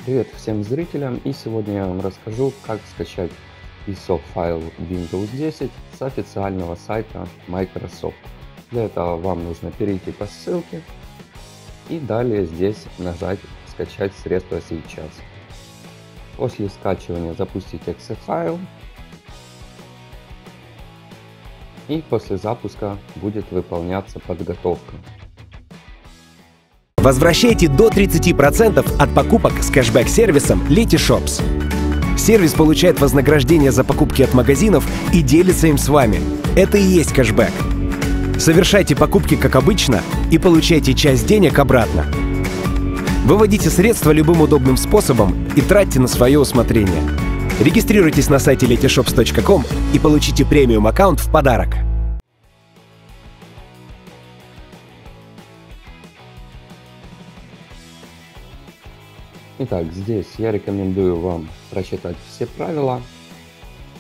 Привет всем зрителям, и сегодня я вам расскажу, как скачать ISO файл Windows 10 с официального сайта Microsoft. Для этого вам нужно перейти по ссылке и далее здесь нажать «Скачать средства сейчас». После скачивания запустить .exe файл, и после запуска будет выполняться подготовка. Возвращайте до 30% от покупок с кэшбэк-сервисом Letyshops. Сервис получает вознаграждение за покупки от магазинов и делится им с вами. Это и есть кэшбэк. Совершайте покупки как обычно и получайте часть денег обратно. Выводите средства любым удобным способом и тратьте на свое усмотрение. Регистрируйтесь на сайте letyshops.com и получите премиум-аккаунт в подарок. Итак, здесь я рекомендую вам прочитать все правила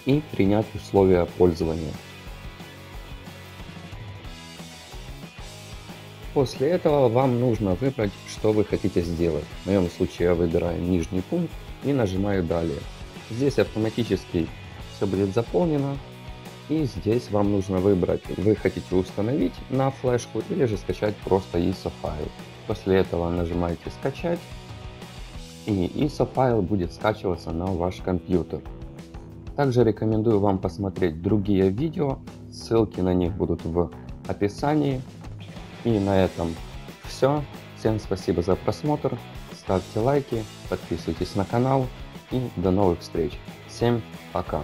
и принять условия пользования. После этого вам нужно выбрать, что вы хотите сделать. В моем случае я выбираю нижний пункт и нажимаю «Далее». Здесь автоматически все будет заполнено. И здесь вам нужно выбрать, вы хотите установить на флешку или же скачать просто ISO файл. После этого нажимаете «Скачать». И ISO файл будет скачиваться на ваш компьютер. Также рекомендую вам посмотреть другие видео, ссылки на них будут в описании. И на этом все. Всем спасибо за просмотр, ставьте лайки, подписывайтесь на канал и до новых встреч. Всем пока!